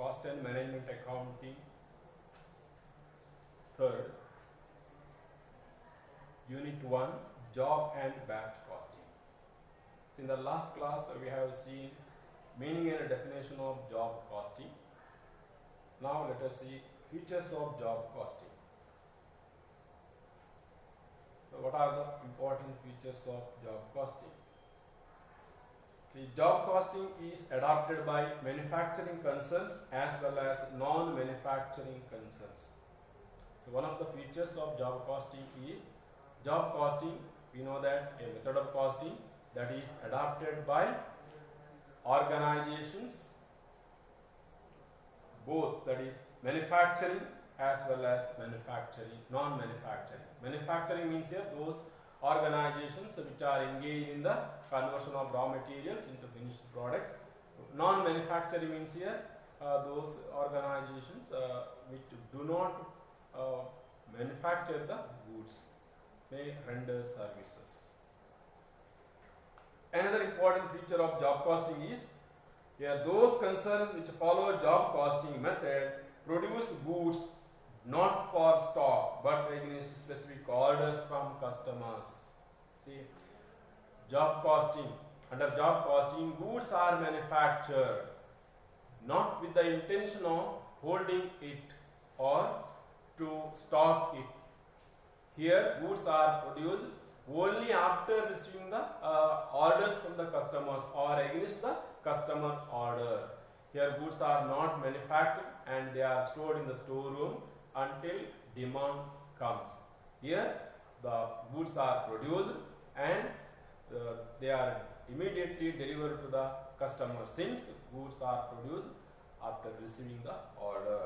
cost and management accounting. Third, Unit 1, job and batch costing. So in the last class we have seen meaning and definition of job costing. Now let us see features of job costing. So what are the important features of job costing? The job costing is adopted by manufacturing concerns as well as non-manufacturing concerns. So one of the features of job costing is job costing. We know that a method of costing that is adopted by organizations, both, that is manufacturing as well as non-manufacturing. Manufacturing means here those organizations which are engaged in the conversion of raw materials into finished products. Non-manufacturing means here those organizations which do not manufacture the goods, may render services. Another important feature of job costing is those concerns which follow job costing method produce goods not for stock but against specific orders from customers. See, job costing, under job costing, goods are manufactured not with the intention of holding it or to stock it. Here goods are produced only after receiving the orders from the customers or against the customer order. Here goods are not manufactured and they are stored in the storeroom until demand comes. Here the goods are produced and they are immediately delivered to the customer, since goods are produced after receiving the order.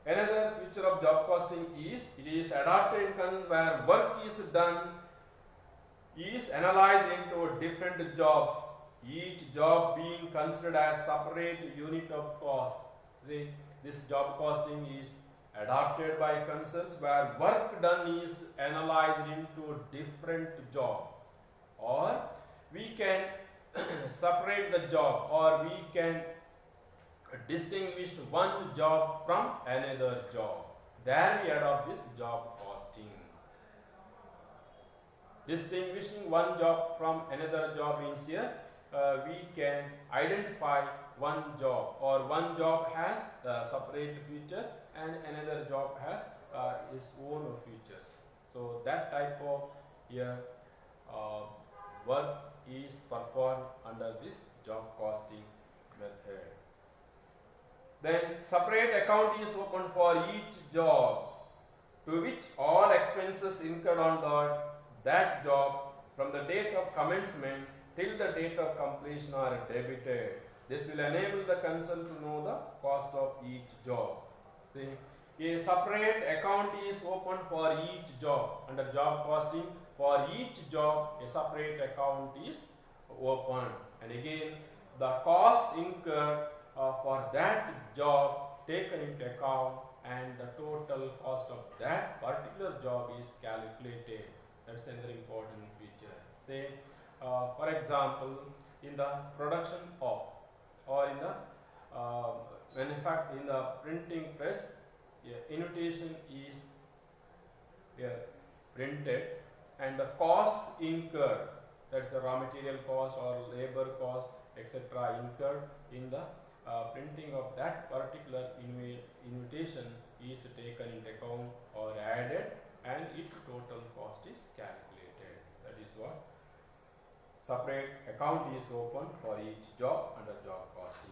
Another feature of job costing is it is adopted in conditions where work is done is analyzed into different jobs, each job being considered as separate unit of cost. See, this job costing is adopted by concerns where work done is analyzed into different job, or we can separate the job, or we can distinguish one job from another job. There we adopt this job costing. Distinguishing one job from another job means here we can identify one job, or one job has separate features and another job has its own features. So that type of work is performed under this job costing method. Then separate account is opened for each job, to which all expenses incurred on that job from the date of commencement till the date of completion are debited. This will enable the concerned to know the cost of each job. See, a separate account is opened for each job. Under job costing, for each job a separate account is opened, and again the costs incurred for that job taken into account, and the total cost of that particular job is calculated. That's another important feature. Say, for example, in the production of, or in the in the printing press, invitation is printed, and the costs incurred, that's the raw material cost or labor cost, etc., incurred in the printing of that particular invitation is taken into account or added, and its total cost is calculated. That is what separate account is opened for each job under job costing.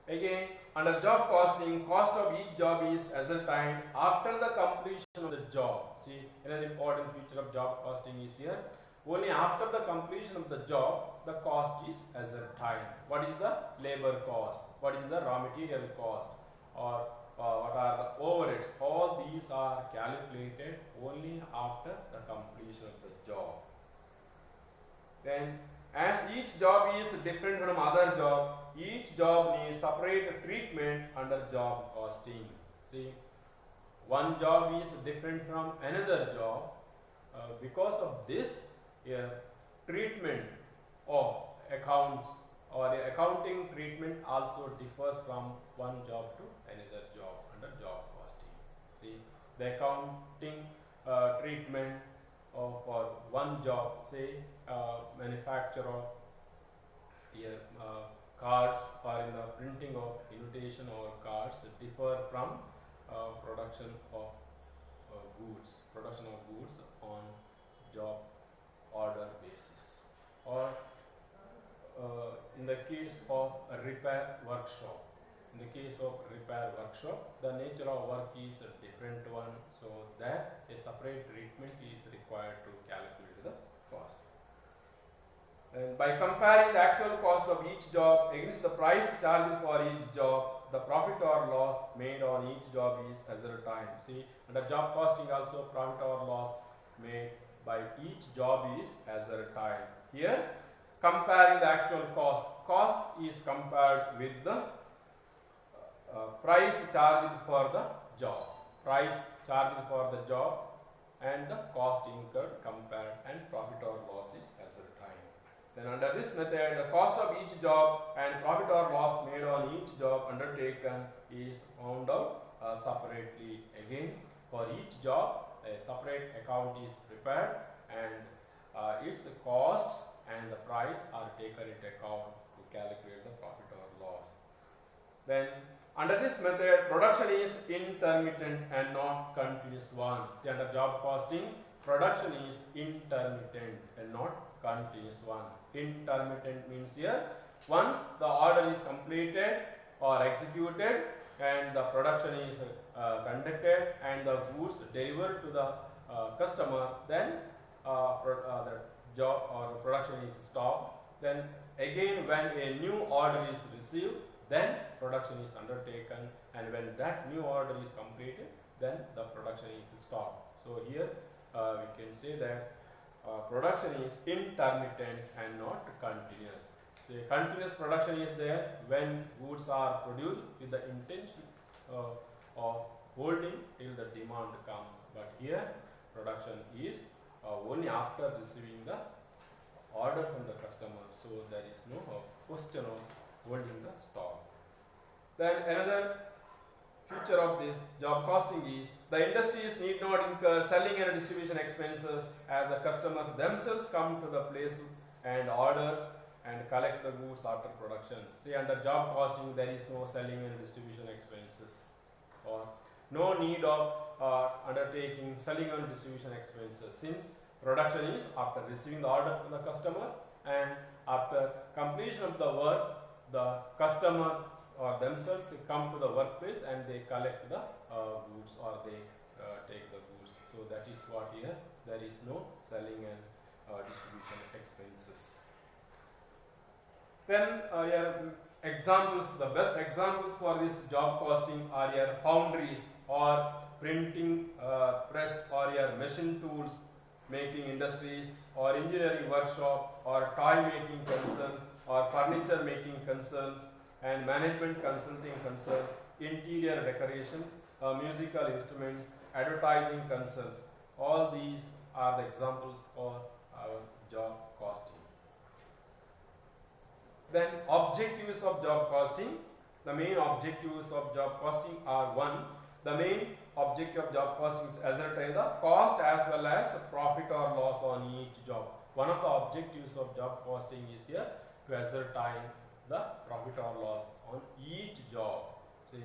Again, under job costing, cost of each job is ascertained after the completion of the job. See, another important feature of job costing is here, only after the completion of the job the cost is ascertained. What is the labor cost, what is the raw material cost, or what are the overheads? All these are calculated only after the completion of the job. Then, as each job is different from other job, each job needs separate treatment under job costing. See, one job is different from another job. Because of this, treatment of accounts or accounting treatment also differs from one job to another job under job costing. See, the accounting treatment for one job, say manufacturer here cards or in the printing of invitation or cards differ from production of goods on job order basis, or in the case of a repair workshop. In the case of repair workshop, the nature of work is a different one, so that a separate treatment is required to calculate the cost. And by comparing the actual cost of each job against the price charged for each job, the profit or loss made on each job is ascertained. See, under job costing also profit or loss made by each job is ascertained. Here, comparing the actual cost is compared with the price charged for the job. Price charged for the job and the cost incurred compared, and profit or loss is ascertained. Then under this method, the cost of each job and profit or loss made on each job undertaken is found out separately. Again, for each job, a separate account is prepared, and its costs and the price are taken into account to calculate the profit or loss. Then under this method, production is intermittent and not continuous one. See, under job costing, production is intermittent and not continuous one. Intermittent means here, once the order is completed or executed and the production is conducted and the goods delivered to the customer, then the job or production is stopped. Then again, when a new order is received, then production is undertaken, and when that new order is completed, then the production is stopped. So here we can say that production is intermittent and not continuous. So continuous production is there when goods are produced with the intention of holding till the demand comes. But here production is only after receiving the order from the customer. So there is no question of holding the stock. Then another feature of this job costing is the industries need not incur selling and distribution expenses, as the customers themselves come to the place and orders and collect the goods after production. See, under job costing there is no selling and distribution expenses, or no need of undertaking selling and distribution expenses, since production is after receiving the order from the customer, and after completion of the work the customers or themselves come to the workplace and they collect the goods, or they take the goods. So that is what here, there is no selling and distribution expenses. Then here examples, the best examples for this job costing are your foundries or printing press, or your machine tools making industries, or engineering workshop, or toy making concerns, or furniture making concerns, and management consulting concerns, interior decorations, musical instruments, advertising concerns. All these are the examples for our job costing. Then objectives of job costing. The main objectives of job costing are: one, the main objective of job costing is to ascertain the cost as well as profit or loss on each job. One of the objectives of job costing is here to ascertain the profit or loss on each job. See,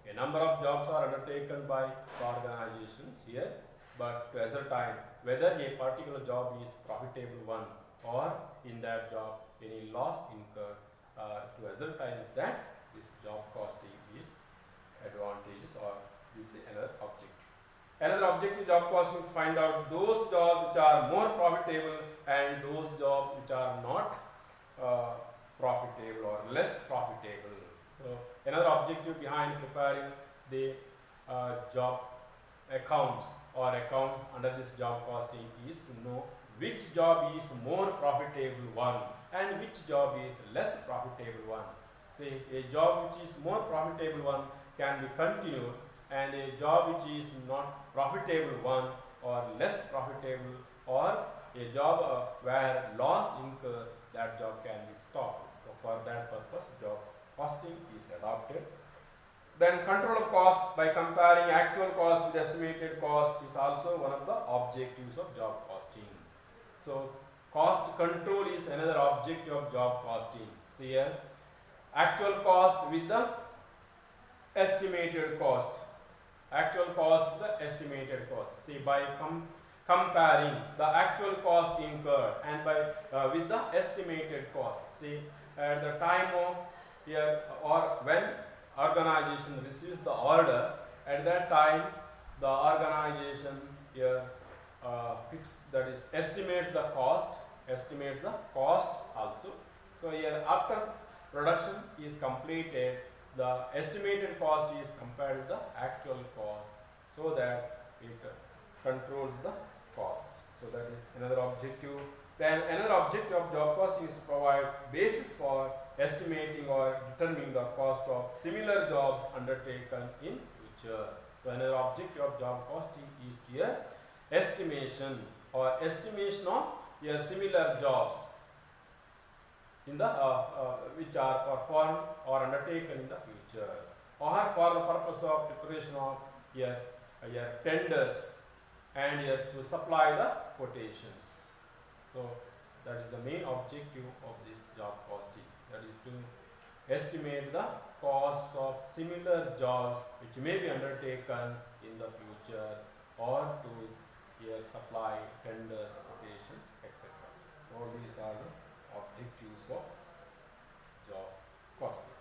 a number of jobs are undertaken by organizations here, but to ascertain whether a particular job is profitable one, or in that job any loss incurred, to ascertain that this job costing is advantageous, or this is another objective. Another objective of job costing is to find out those jobs which are more profitable and those jobs which are not profitable or less profitable. So another objective behind preparing the job accounts or accounts under this job costing is to know which job is more profitable one and which job is less profitable one. Say a job which is more profitable one can be continued, and a job which is not profitable one or less profitable, or a job where loss incurs, that job can be stopped. So For that purpose, job costing is adopted. Then control of cost by comparing actual cost with estimated cost is also one of the objectives of job costing. So cost control is another objective of job costing. So here actual cost with the estimated cost. Actual cost with the estimated cost. See, by comparing the actual cost incurred and by with the estimated cost. See, at the time of here or when organization receives the order, at that time the organization here fix, that is estimates the costs also. So here after production is completed, the estimated cost is compared with the actual cost, so that it controls the cost. So that is another objective. Then another objective of job costing is to provide basis for estimating or determining the cost of similar jobs undertaken in future. So another objective of job costing is here estimation or estimation of your similar jobs in the which are performed or undertaken in the future, or for the purpose of preparation of your tenders and your to supply the quotations. So that is the main objective of this job costing, that is to estimate the costs of similar jobs which may be undertaken in the future, or to here supply tenders, quotations, etc. All these are the objectives of job costing.